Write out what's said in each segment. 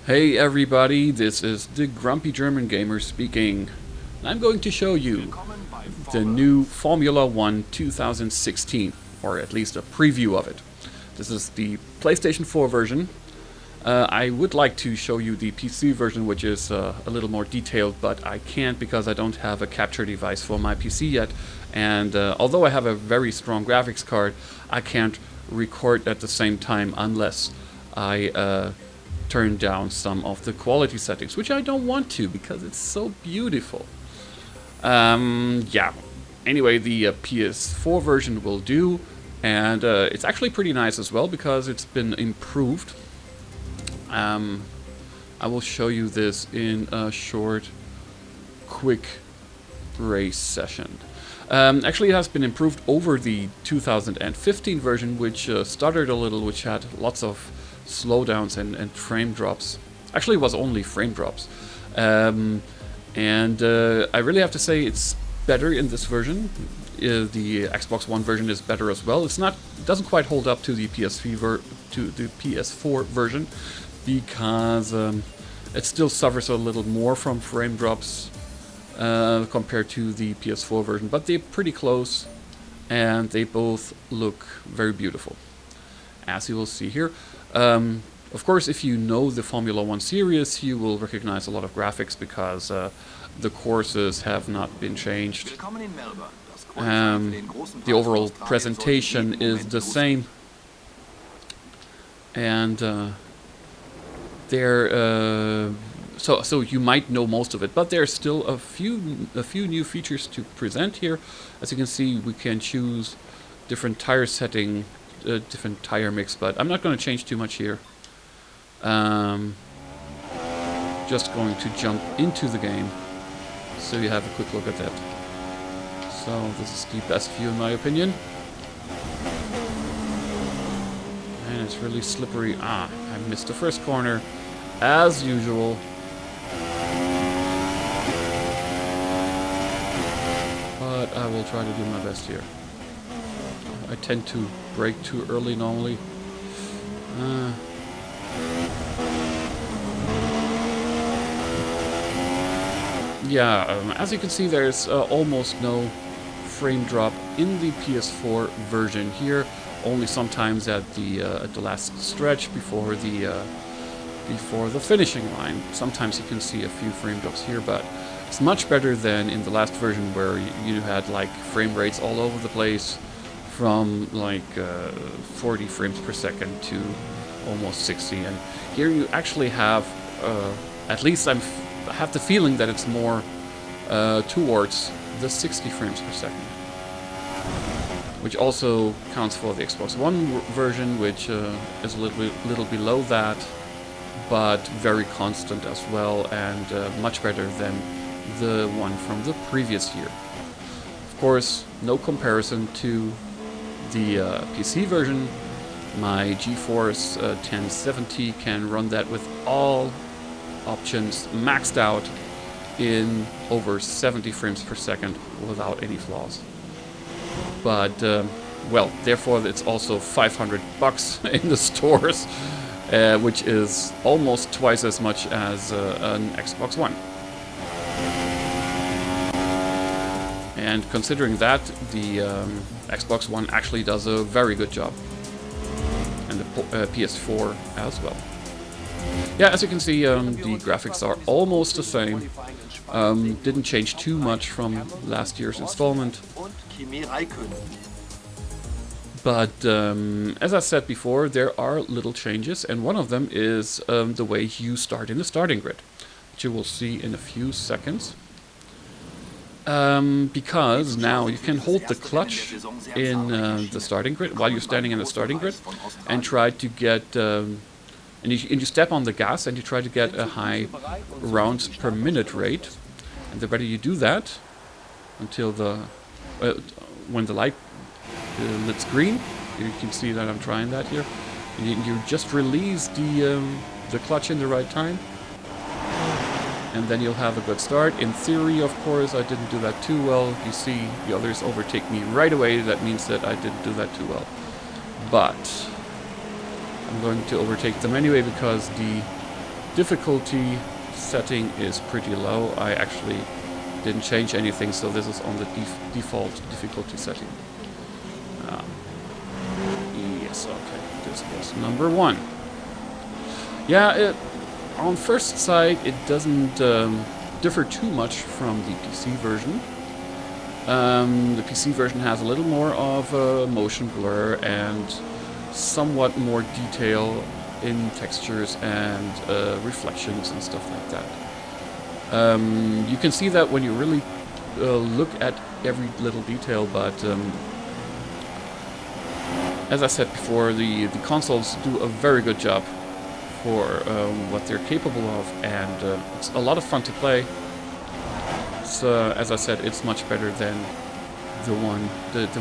Hey everybody, this is the Grumpy German Gamer speaking. I'm going to show you the new Formula 1 2016, or at least a preview of it. This is the PlayStation 4 version. I would like to show you the PC version, which is a little more detailed, but I can't because I don't have a capture device for my PC yet. And although I have a very strong graphics card, I can't record at the same time unless I turn down some of the quality settings, which I don't want to because it's so beautiful. Yeah. Anyway, the PS4 version will do, and it's actually pretty nice as well because it's been improved. I will show you this in a short, quick race session. Actually, it has been improved over the 2015 version, which stuttered a little, which had lots of slowdowns and frame drops. Actually, it was only frame drops. And I really have to say it's better in this version. The Xbox One version is better as well. It doesn't quite hold up to the PS4 version because it still suffers a little more from frame drops compared to the PS4 version, but they're pretty close and they both look very beautiful, as you will see here. Of course, if you know the Formula 1 series, you will recognize a lot of graphics because the courses have not been changed. The overall presentation is the same, and so you might know most of it, but there's still a few new features to present here. As you can see, we can choose different tire setting, different tire mix, but I'm not going to change too much here. Just going to jump into the game so you have a quick look at that. So this is the best view in my opinion, and it's really slippery. I missed the first corner as usual. But I will try to do my best here. I tend to brake too early normally. As you can see, there's almost no frame drop in the PS4 version here. Only sometimes at the last stretch before the finishing line. Sometimes you can see a few frame drops here, but it's much better than in the last version where you had like frame rates all over the place, from like 40 frames per second to almost 60, and here you actually have, at least I have the feeling that it's more towards the 60 frames per second, which also counts for the Xbox One version, which is a little below that, but very constant as well, and much better than the one from the previous year. Of course, no comparison to the PC version. My GeForce 1070 can run that with all options maxed out in over 70 frames per second without any flaws. But, well, therefore it's also $500 in the stores, which is almost twice as much as an Xbox One. And considering that, the Xbox One actually does a very good job. And the PS4 as well. Yeah, as you can see, the graphics are almost the same. Didn't change too much from last year's installment. But as I said before, there are little changes, and one of them is the way you start in the starting grid, which you will see in a few seconds. Because now you can hold the clutch in the starting grid while you're standing in the starting grid and try to get, and you step on the gas and you try to get a high rounds per minute rate. And the better you do that until when the light lit green, you can see that I'm trying that here. And you just release the clutch in the right time, and then you'll have a good start. In theory, of course, I didn't do that too well. You see the others overtake me right away. That means that I didn't do that too well. But I'm going to overtake them anyway because the difficulty setting is pretty low. I actually didn't change anything, so this is on the default difficulty setting. Yes, okay, this was number 1. Yeah, on first sight it doesn't differ too much from the PC version. The PC version has a little more of motion blur and somewhat more detail in textures and reflections and stuff like that. You can see that when you really look at every little detail, but as I said before, the consoles do a very good job for what they're capable of, and it's a lot of fun to play. So, as I said, it's much better than the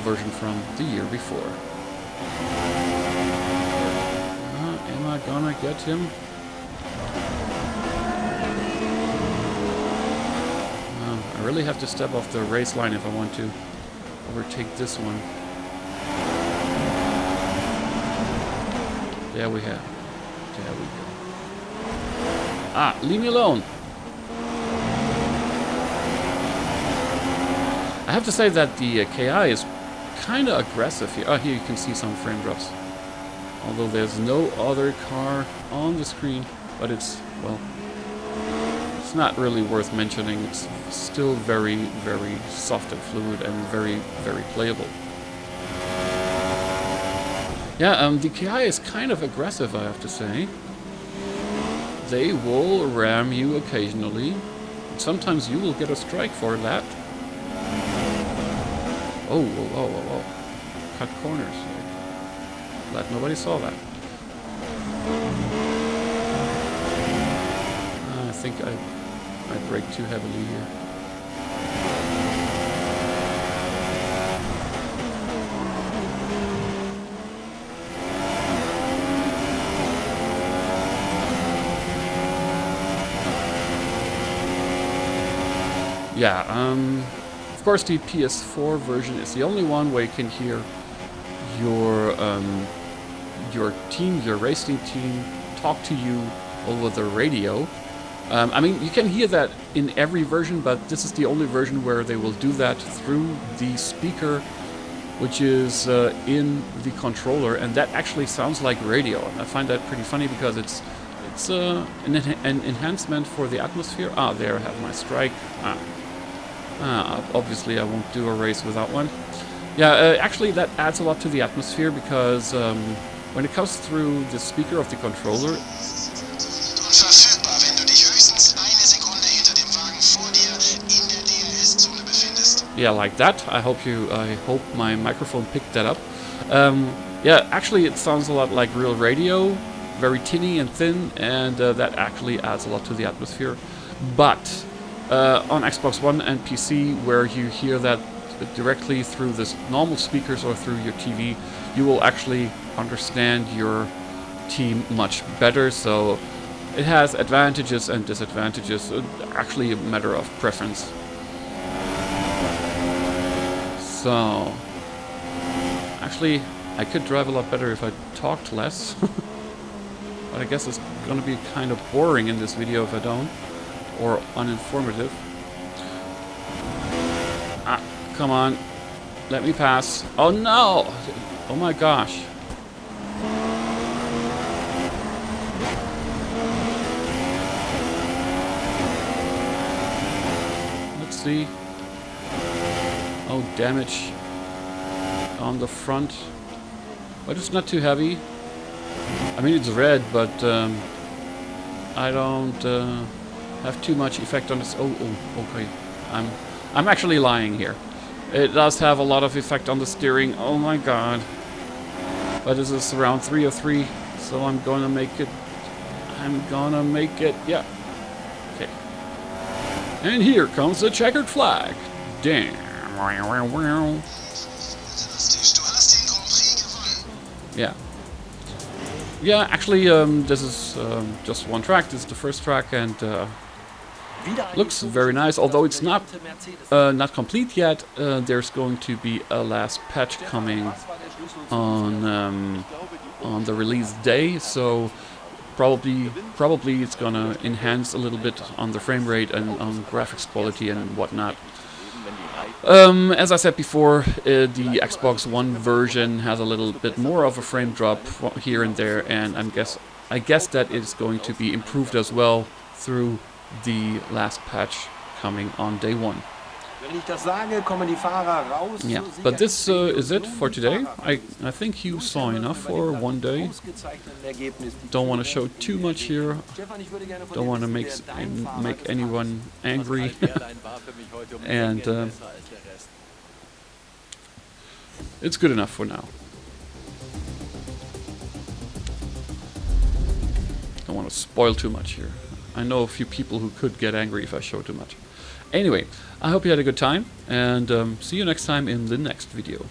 version from the year before. Am I gonna get him? I really have to step off the race line if I want to overtake this one. There we have. There we go. Ah, leave me alone. I have to say that the KI is kind of aggressive here. Oh, here you can see some frame drops. Although there's no other car on the screen, but it's, well, it's not really worth mentioning. It's still very, very soft and fluid and very, very playable. Yeah, the KI is kind of aggressive, I have to say. They will ram you occasionally. Sometimes you will get a strike for that. Oh, whoa, whoa, whoa, whoa. Cut corners. Glad nobody saw that. I think I brake too heavily here. Yeah, of course the PS4 version is the only one where you can hear your team, your racing team, talk to you over the radio. I mean, you can hear that in every version, but this is the only version where they will do that through the speaker, which is in the controller, and that actually sounds like radio. And I find that pretty funny because it's an enhancement for the atmosphere. Ah, there I have my strike. Obviously I won't do a race without one. Yeah, actually that adds a lot to the atmosphere because when it comes through the speaker of the controller, yeah, like that. I hope my microphone picked that up. Yeah, actually it sounds a lot like real radio, very tinny and thin, and that actually adds a lot to the atmosphere. But on Xbox One and PC, where you hear that directly through the normal speakers or through your TV, you will actually understand your team much better. So it has advantages and disadvantages, actually a matter of preference. So actually I could drive a lot better if I talked less. But I guess it's gonna be kind of boring in this video if I don't, or uninformative. Ah, come on. Let me pass. Oh no! Oh my gosh. Let's see. Oh, damage on the front. But it's not too heavy. I mean, it's red, but I don't have too much effect on this. Oh, okay. I'm actually lying here. It does have a lot of effect on the steering. Oh my god. But this is around 303, so I'm gonna make it. Yeah. Okay. And here comes the checkered flag. Damn. Yeah. Yeah, actually, this is just one track. This is the first track, and looks very nice. Although it's not complete yet. There's going to be a last patch coming on the release day. So Probably it's gonna enhance a little bit on the frame rate and on graphics quality and whatnot. As I said before, the Xbox One version has a little bit more of a frame drop here and there, and I guess that is going to be improved as well through the last patch coming on day one. Yeah, but this is it for today. I think you saw enough for one day. Don't want to show too much here. Don't want to make anyone angry. And it's good enough for now. Don't want to spoil too much here. I know a few people who could get angry if I show too much. Anyway, I hope you had a good time, and see you next time in the next video.